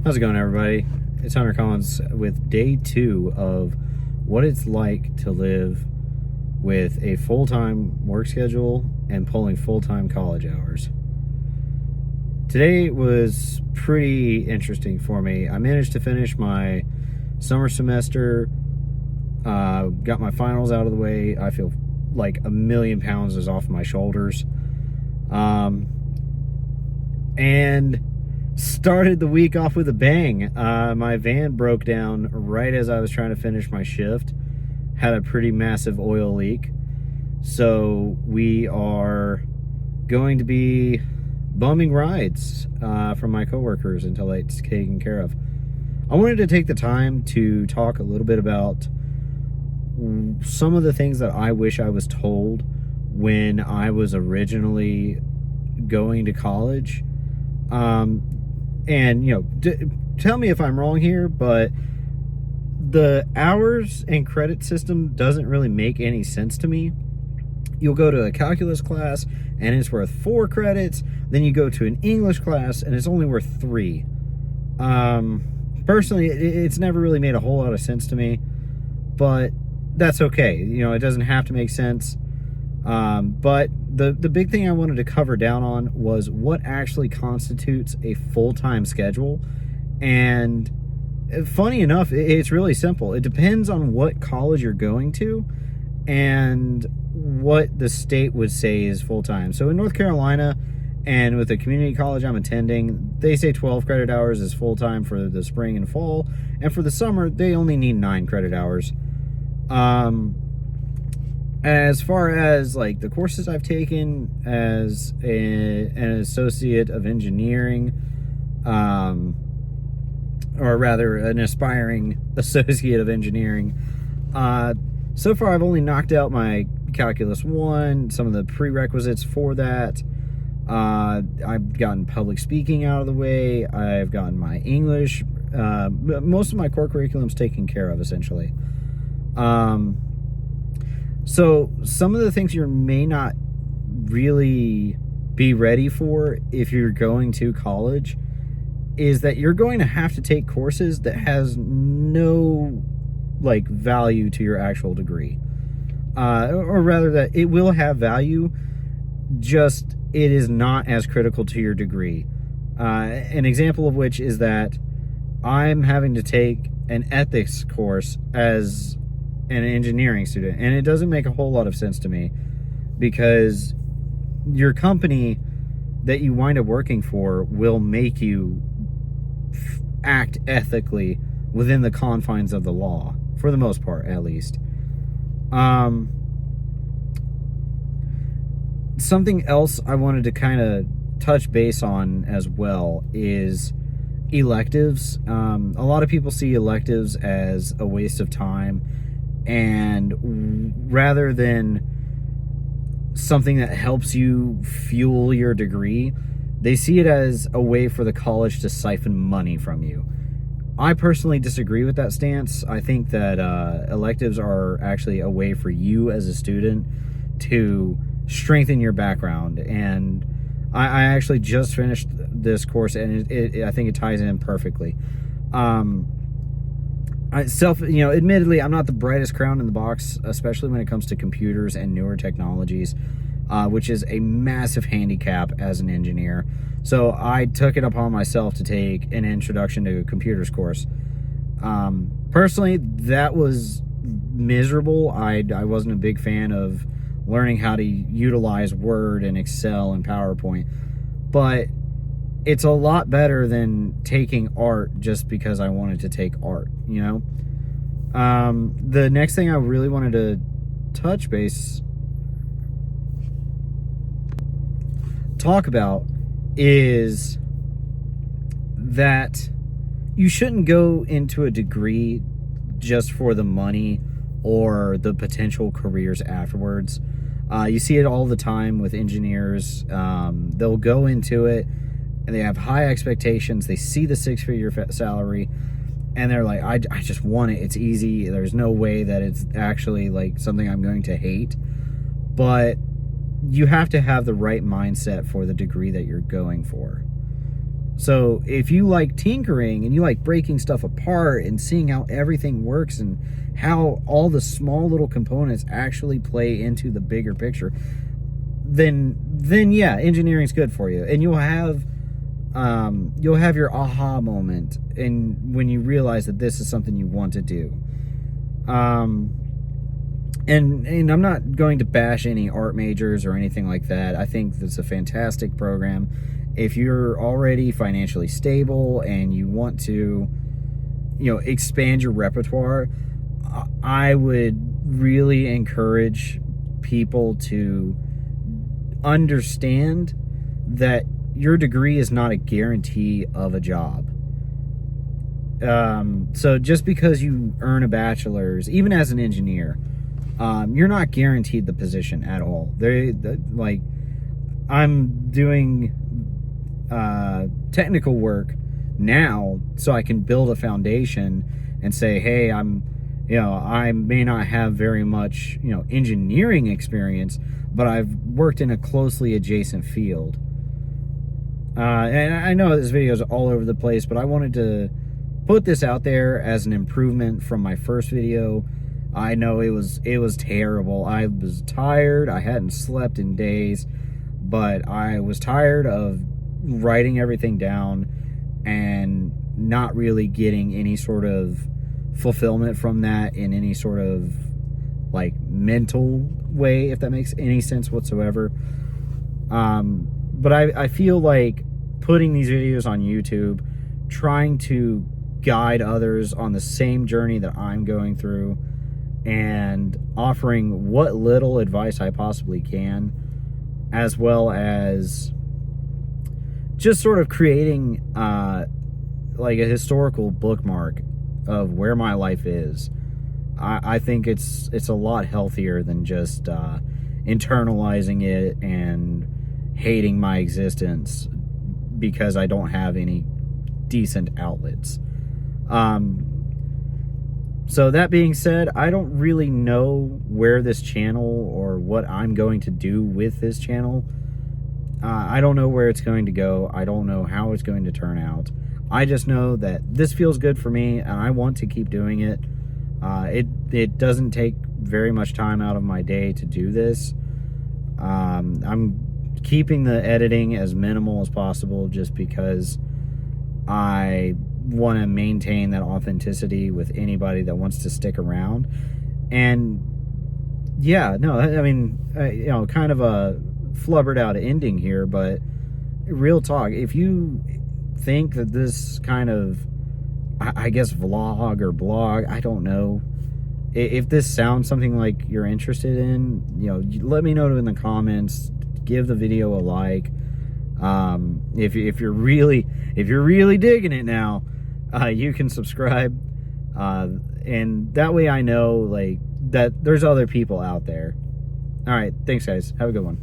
How's it going, everybody? It's Hunter Collins with day 2 of what it's like to live with a full-time work schedule and pulling full-time college hours. Today was pretty interesting for me. I managed to finish my summer semester, got my finals out of the way. I feel like a million pounds is off my shoulders. And started the week off with a bang. My van broke down right as I was trying to finish my shift. Had a pretty massive oil leak. So we are going to be bumming rides from my coworkers until it's taken care of. I wanted to take the time to talk a little bit about some of the things that I wish I was told when I was originally going to college. And, tell me if I'm wrong here, but the hours and credit system doesn't really make any sense to me. You'll go to a calculus class and it's worth 4 credits. Then you go to an English class and it's only worth 3. Personally, it's never really made a whole lot of sense to me, but that's okay. It doesn't have to make sense. But the big thing I wanted to cover down on was what actually constitutes a full-time schedule. And funny enough, it's really simple. It depends on what college you're going to and what the state would say is full-time. So in North Carolina, and with the community college I'm attending, they say 12 credit hours is full-time for the spring and fall. And for the summer, they only need 9 credit hours. As far as like the courses I've taken as an associate of engineering, or rather an aspiring associate of engineering, so far I've only knocked out my Calculus 1, some of the prerequisites for that. I've gotten public speaking out of the way. I've gotten my English, most of my core curriculum's taken care of, essentially. So some of the things you may not really be ready for if you're going to college is that you're going to have to take courses that has no value to your actual degree. Or rather that it will have value, just it is not as critical to your degree. An example of which is that I'm having to take an ethics course as an engineering student, and it doesn't make a whole lot of sense to me, because your company that you wind up working for will make you act ethically within the confines of the law, for the most part, at least. Something else I wanted to kind of touch base on as well is electives. A lot of people see electives as a waste of time, and rather than something that helps you fuel your degree, they see it as a way for the college to siphon money from you. I personally disagree with that stance. I think that electives are actually a way for you as a student to strengthen your background. And I actually just finished this course, and I think it ties in perfectly. Admittedly, I'm not the brightest crown in the box, especially when it comes to computers and newer technologies, which is a massive handicap as an engineer. So I took it upon myself to take an introduction to computers course. Personally, that was miserable. I wasn't a big fan of learning how to utilize Word and Excel and PowerPoint, but it's a lot better than taking art just because I wanted to take art, The next thing I really wanted to talk about is that you shouldn't go into a degree just for the money or the potential careers afterwards. You see it all the time with engineers. They'll go into it and they have high expectations. They see the 6-figure salary and they're like, I just want it. It's easy. There's no way that it's actually something I'm going to hate. But you have to have the right mindset for the degree that you're going for. So if you like tinkering and you like breaking stuff apart and seeing how everything works and how all the small little components actually play into the bigger picture, then yeah, engineering's good for you. And you'll have your aha moment and when you realize that this is something you want to do. And I'm not going to bash any art majors or anything like that. I think that's a fantastic program. If you're already financially stable and you want to, expand your repertoire, I would really encourage people to understand that your degree is not a guarantee of a job. So just because you earn a bachelor's, even as an engineer, you're not guaranteed the position at all. I'm doing technical work now so I can build a foundation and say, hey, I may not have very much, engineering experience, but I've worked in a closely adjacent field. And I know this video is all over the place, but I wanted to put this out there as an improvement from my first video. I know it was terrible. I was tired. I hadn't slept in days, but I was tired of writing everything down and not really getting any sort of fulfillment from that in any sort of mental way, if that makes any sense whatsoever. But I feel like putting these videos on YouTube, trying to guide others on the same journey that I'm going through, and offering what little advice I possibly can, as well as just sort of creating a historical bookmark of where my life is. I think it's a lot healthier than just internalizing it and hating my existence because I don't have any decent outlets. So that being said, I don't really know where this channel or what I'm going to do with this channel. I don't know where it's going to go. I don't know how it's going to turn out. I just know that this feels good for me and I want to keep doing it. It doesn't take very much time out of my day to do this. I'm keeping the editing as minimal as possible just because I want to maintain that authenticity with anybody that wants to stick around. And yeah, no, I mean, kind of a flubbered out ending here, but real talk, if you think that this kind of, I guess, vlog or blog, I don't know, if this sounds something like you're interested in, let me know in the comments. Give the video a like. If you're really digging it now, you can subscribe, and that way I know that there's other people out there. All right, thanks guys, have a good one.